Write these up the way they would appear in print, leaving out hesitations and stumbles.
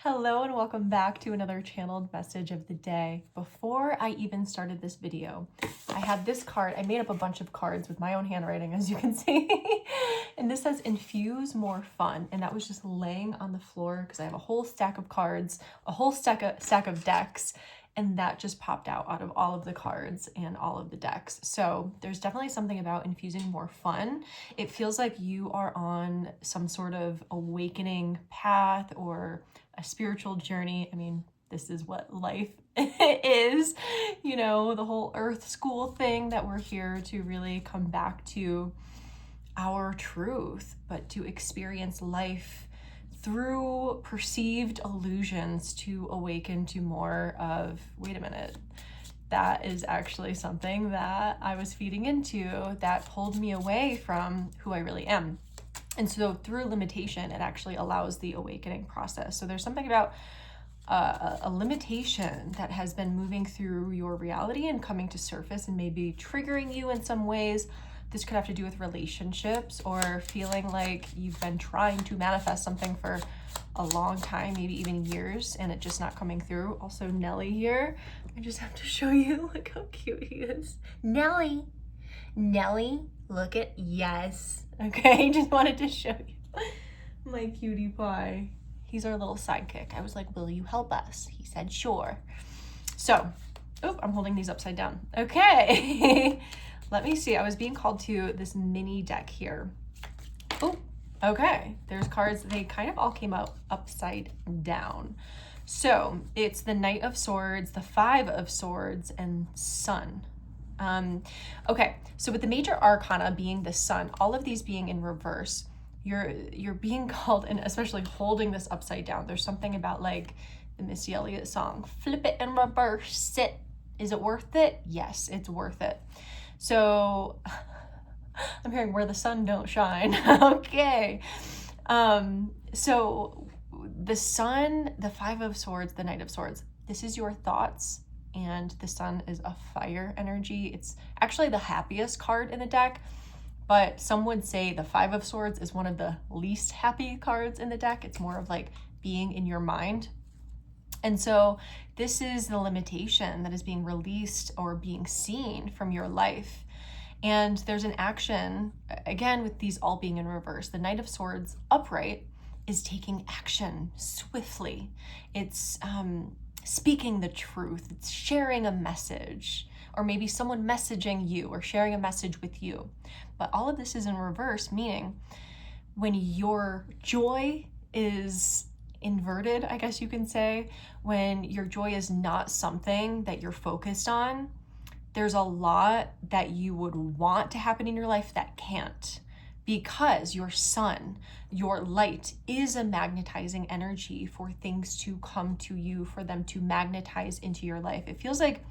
Hello and welcome back to another channeled message of the day. Before I even started this video, I had this card. I made up a bunch of cards with my own handwriting, as you can see. And this says infuse more fun. And that was just laying on the floor because I have a whole stack of cards, a whole stack of decks. And that just popped out of all of the cards and all of the decks. So there's definitely something about infusing more fun. It feels like you are on some sort of awakening path or a spiritual journey. I mean, this is what life is, you know, the whole earth school thing that we're here to really come back to our truth, but to experience life through perceived illusions, to awaken to more of, wait a minute, that is actually something that I was feeding into that pulled me away from who I really am. And so through limitation, it actually allows the awakening process. So there's something about a limitation that has been moving through your reality and coming to surface and maybe triggering you in some ways. This could have to do with relationships or feeling like you've been trying to manifest something for a long time, maybe even years, and it just not coming through. Also, Nelly here. I just have to show you, look how cute he is. Nelly, look at, yes. Okay, just wanted to show you my cutie pie. He's our little sidekick. I was like, will you help us? He said, sure. So, oh, I'm holding these upside down. Okay. Let me see. I was being called to this mini deck here. Oh, okay. There's cards. They kind of all came out upside down. So it's the Knight of Swords, the Five of Swords, and Sun. Okay. So with the major arcana being the Sun, all of these being in reverse, you're being called, and especially holding this upside down. There's something about like the Missy Elliott song, flip it and reverse it. Is it worth it? Yes, it's worth it. So I'm hearing where the sun don't shine. Okay. So the Sun, the Five of Swords, the Knight of Swords, this is your thoughts, and the Sun is a fire energy. It's actually the happiest card in the deck, but some would say the Five of Swords is one of the least happy cards in the deck. It's more of like being in your mind. And so this is the limitation that is being released or being seen from your life. And there's an action, again, with these all being in reverse. The Knight of Swords upright is taking action swiftly. It's speaking the truth. It's sharing a message, or maybe someone messaging you or sharing a message with you. But all of this is in reverse, meaning when your joy is inverted, I guess you can say, when your joy is not something that you're focused on, there's a lot that you would want to happen in your life that can't, because your sun, your light, is a magnetizing energy for things to come to you, for them to magnetize into your life. It feels like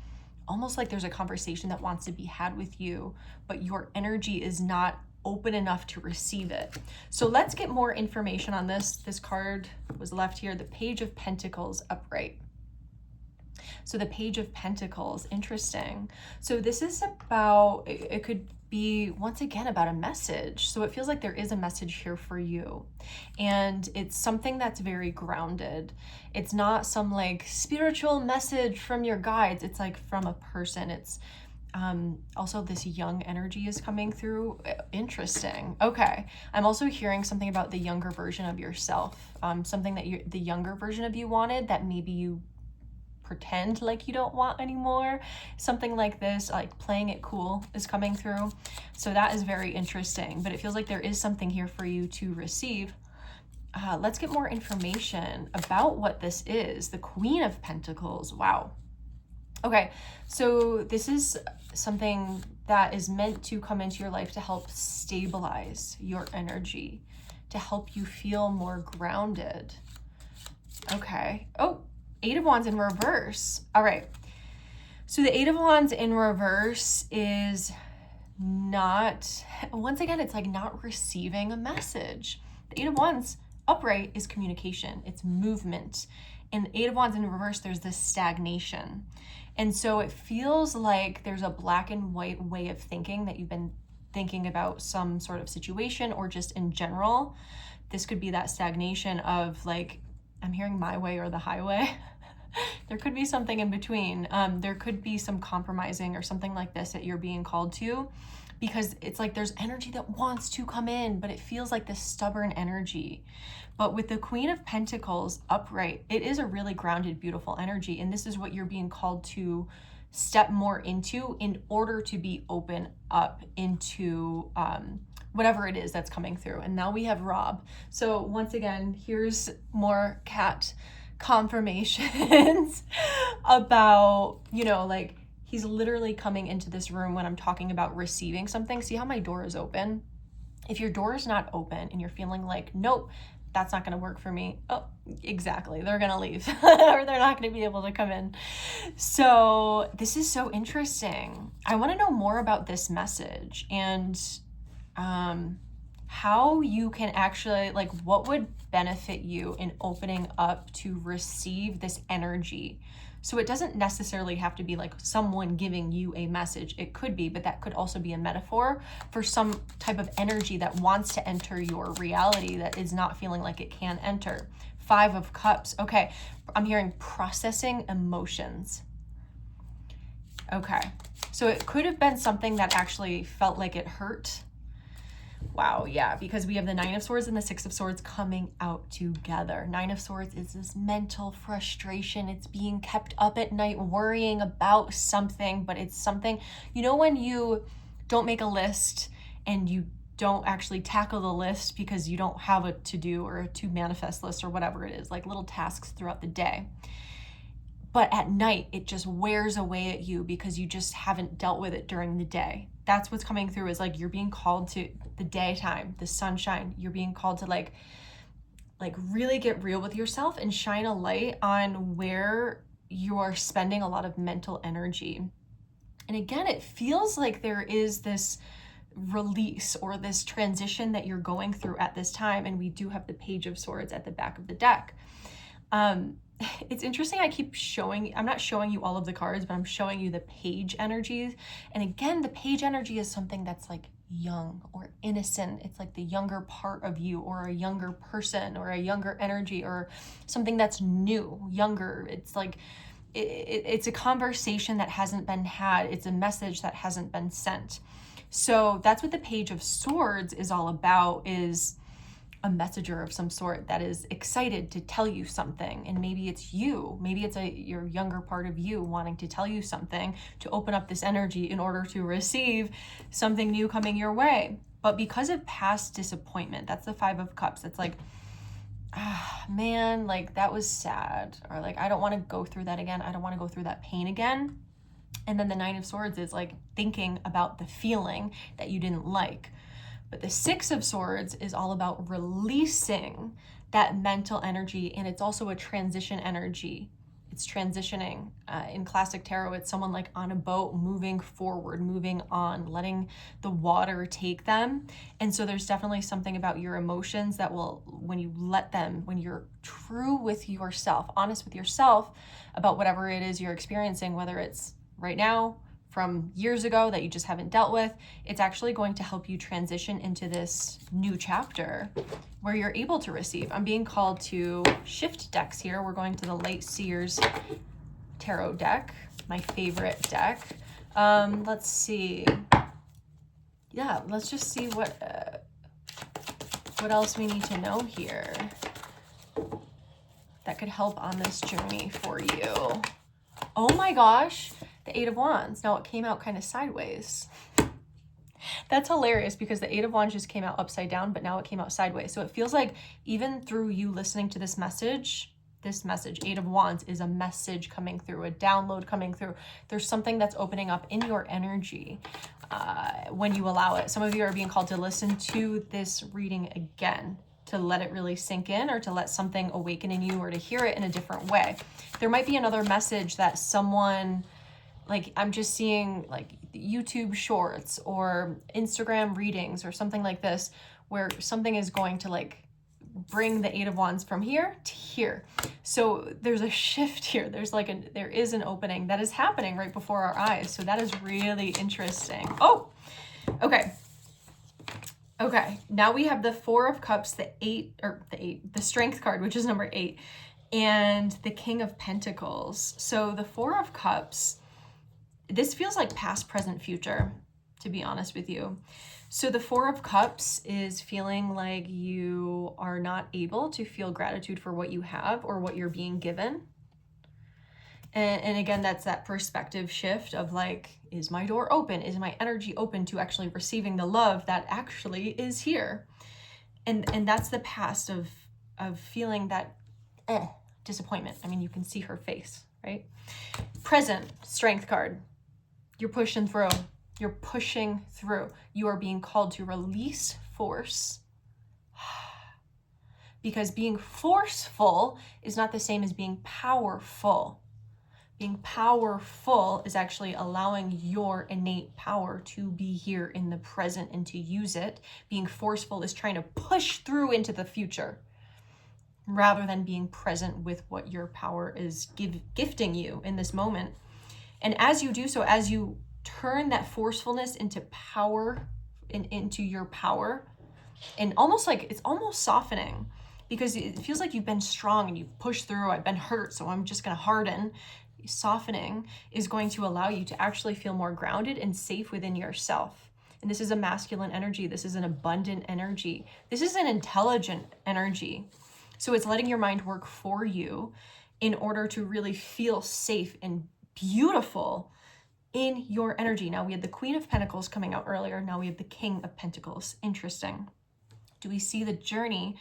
almost like there's a conversation that wants to be had with you, but your energy is not open enough to receive it. So let's get more information on this. This card was left here, the Page of Pentacles upright. So the Page of Pentacles, interesting. So this is about, it could be once again about a message. So it feels like there is a message here for you. And it's something that's very grounded. It's not some like spiritual message from your guides. It's like from a person. It's also this young energy is coming through. Interesting. Okay. I'm also hearing something about the younger version of yourself. Something that the younger version of you wanted that maybe you pretend like you don't want anymore. Something like this, like playing it cool, is coming through. So that is very interesting, but it feels like there is something here for you to receive. Let's get more information about what this is. The Queen of Pentacles. Wow. Okay, so this is something that is meant to come into your life to help stabilize your energy, to help you feel more grounded. Okay. Oh, Eight of Wands in reverse. All right. So the Eight of Wands in reverse is not, once again, it's like not receiving a message. The Eight of Wands upright is communication. It's movement. And the Eight of Wands in reverse, there's this stagnation. And so it feels like there's a black and white way of thinking that you've been thinking about some sort of situation or just in general. This could be that stagnation of like I'm hearing my way or the highway. There could be something in between. There could be some compromising or something like this that you're being called to, because it's like there's energy that wants to come in, but it feels like this stubborn energy. But with the Queen of Pentacles upright, it is a really grounded, beautiful energy. And this is what you're being called to step more into in order to be open up into whatever it is that's coming through. And now we have Rob. So once again, here's more cat confirmations about, you know, like he's literally coming into this room when I'm talking about receiving something. See how my door is open? If your door is not open and you're feeling like, nope, that's not going to work for me. Oh, exactly. They're going to leave or they're not going to be able to come in. So this is so interesting. I want to know more about this message and how you can actually, like, what would benefit you in opening up to receive this energy. So it doesn't necessarily have to be like someone giving you a message. It could be, but that could also be a metaphor for some type of energy that wants to enter your reality that is not feeling like it can enter. 5 of Cups. Okay, I'm hearing processing emotions. Okay, so it could have been something that actually felt like it hurt. Wow, yeah, because we have the 9 of Swords and the 6 of Swords coming out together. 9 of Swords is this mental frustration. It's being kept up at night worrying about something, but it's something, you know, when you don't make a list and you don't actually tackle the list because you don't have a to-do or a to-manifest list or whatever it is, like little tasks throughout the day. But at night, it just wears away at you because you just haven't dealt with it during the day. That's what's coming through, is like you're being called to the daytime, the sunshine. You're being called to like really get real with yourself and shine a light on where you are spending a lot of mental energy. And again, it feels like there is this release or this transition that you're going through at this time. And we do have the Page of Swords at the back of the deck. It's interesting. I keep showing, I'm not showing you all of the cards, but I'm showing you the page energies. And again, the page energy is something that's like young or innocent. It's like the younger part of you, or a younger person, or a younger energy, or something that's new, younger. It's like, it's a conversation that hasn't been had. It's a message that hasn't been sent. So that's what the Page of Swords is all about, is a messenger of some sort that is excited to tell you something. And maybe it's you, maybe it's your younger part of you wanting to tell you something, to open up this energy in order to receive something new coming your way. But because of past disappointment, that's the 5 of Cups. It's like, man, like that was sad, or like, I don't want to go through that again. I don't want to go through that pain again. And then the 9 of Swords is like thinking about the feeling that you didn't like. But the 6 of Swords is all about releasing that mental energy, and it's also a transition energy. It's transitioning. In classic tarot, it's someone like on a boat, moving forward, moving on, letting the water take them. And so there's definitely something about your emotions that will, when you let them, when you're true with yourself, honest with yourself about whatever it is you're experiencing, whether it's right now, from years ago that you just haven't dealt with, it's actually going to help you transition into this new chapter where you're able to receive. I'm being called to shift decks here. We're going to the Light Seers Tarot deck, my favorite deck. Let's see. Yeah, let's just see what else we need to know here that could help on this journey for you. Oh my gosh. The 8 of Wands. Now it came out kind of sideways. That's hilarious because the 8 of Wands just came out upside down, but now it came out sideways. So it feels like even through you listening to this message, 8 of Wands is a message coming through, a download coming through. There's something that's opening up in your energy when you allow it. Some of you are being called to listen to this reading again, to let it really sink in, or to let something awaken in you, or to hear it in a different way. There might be another message that someone, like I'm just seeing like YouTube shorts or Instagram readings or something like this, where something is going to like bring the 8 of Wands from here to here. So there's a shift here. There is an opening that is happening right before our eyes. So that is really interesting. Oh, okay. Okay, now we have the 4 of Cups, the Strength card, which is number 8, and the King of Pentacles. So the Four of Cups, this feels like past, present, future, to be honest with you. So the Four of Cups is feeling like you are not able to feel gratitude for what you have or what you're being given. And again, that's that perspective shift of like, is my door open? Is my energy open to actually receiving the love that actually is here? And that's the past of feeling that disappointment. I mean, you can see her face, right? Present, Strength card. You're pushing through. You're pushing through. You are being called to release force. Because being forceful is not the same as being powerful. Being powerful is actually allowing your innate power to be here in the present and to use it. Being forceful is trying to push through into the future rather than being present with what your power is gifting you in this moment. And as you do so, as you turn that forcefulness into power, into your power, and almost like it's almost softening, because it feels like you've been strong and you've pushed through. I've been hurt, so I'm just going to harden. Softening is going to allow you to actually feel more grounded and safe within yourself. And this is a masculine energy. This is an abundant energy. This is an intelligent energy. So it's letting your mind work for you in order to really feel safe and beautiful in your energy. Now we had the Queen of Pentacles coming out earlier. Now we have the King of Pentacles. Interesting. Do we see the journey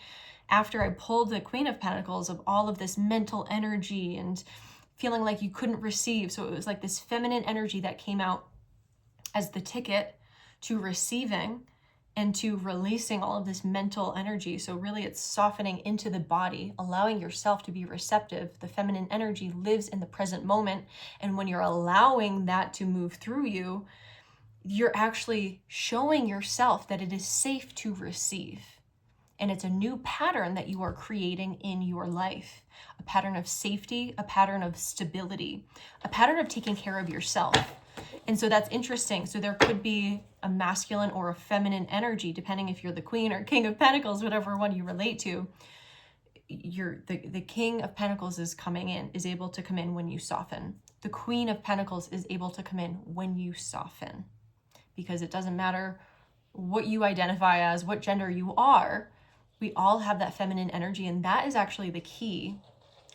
after I pulled the Queen of Pentacles of all of this mental energy and feeling like you couldn't receive? So it was like this feminine energy that came out as the ticket to receiving and to releasing all of this mental energy. So really it's softening into the body, allowing yourself to be receptive. The feminine energy lives in the present moment. And when you're allowing that to move through you, you're actually showing yourself that it is safe to receive. And it's a new pattern that you are creating in your life. A pattern of safety, a pattern of stability, a pattern of taking care of yourself. And so that's interesting. So there could be a masculine or a feminine energy, depending if you're the Queen or King of Pentacles, whatever one you relate to. The King of Pentacles is able to come in when you soften. The Queen of Pentacles is able to come in when you soften. Because it doesn't matter what you identify as, what gender you are, we all have that feminine energy, and that is actually the key.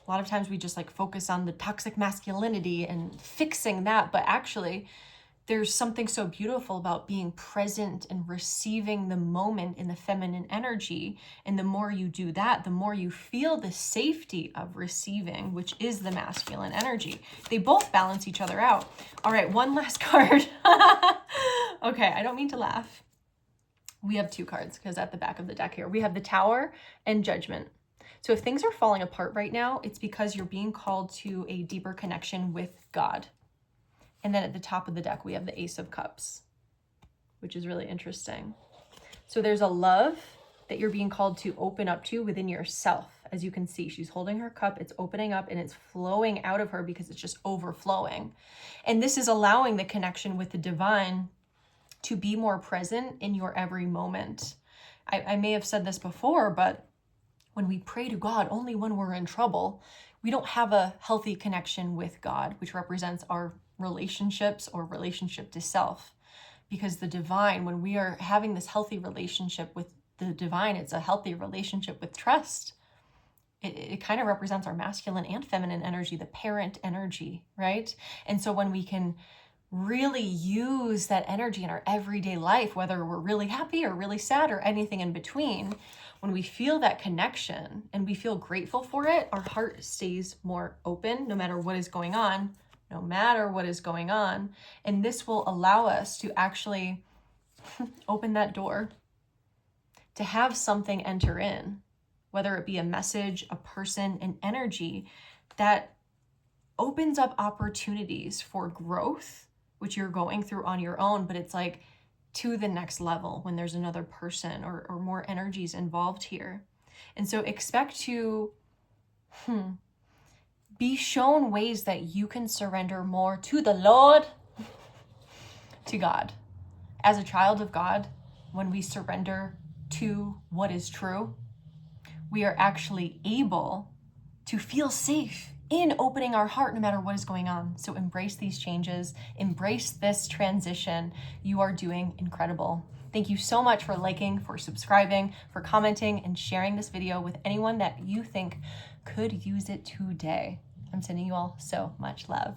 A lot of times we just like focus on the toxic masculinity and fixing that, but actually there's something so beautiful about being present and receiving the moment in the feminine energy. And the more you do that, the more you feel the safety of receiving, which is the masculine energy. They both balance each other out. All right, one last card. Okay, I don't mean to laugh. We have two cards because at the back of the deck here, we have the Tower and Judgment. So if things are falling apart right now, it's because you're being called to a deeper connection with God. And then at the top of the deck, we have the Ace of Cups, which is really interesting. So there's a love that you're being called to open up to within yourself. As you can see, she's holding her cup, it's opening up and it's flowing out of her because it's just overflowing. And this is allowing the connection with the divine to be more present in your every moment. I may have said this before, but when we pray to God only when we're in trouble, we don't have a healthy connection with God, which represents our relationships or relationship to self. Because the divine, when we are having this healthy relationship with the divine, it's a healthy relationship with trust. It kind of represents our masculine and feminine energy, the parent energy, right? And so when we can really use that energy in our everyday life, whether we're really happy or really sad or anything in between, when we feel that connection and we feel grateful for it, our heart stays more open no matter what is going on, And this will allow us to actually open that door, to have something enter in, whether it be a message, a person, an energy that opens up opportunities for growth, which you're going through on your own, but it's like to the next level when there's another person or more energies involved here. And so expect to be shown ways that you can surrender more to the Lord, to God. As a child of God, when we surrender to what is true, we are actually able to feel safe in opening our heart no matter what is going on. So embrace these changes, embrace this transition. You are doing incredible. Thank you so much for liking, for subscribing, for commenting, and sharing this video with anyone that you think could use it today. I'm sending you all so much love.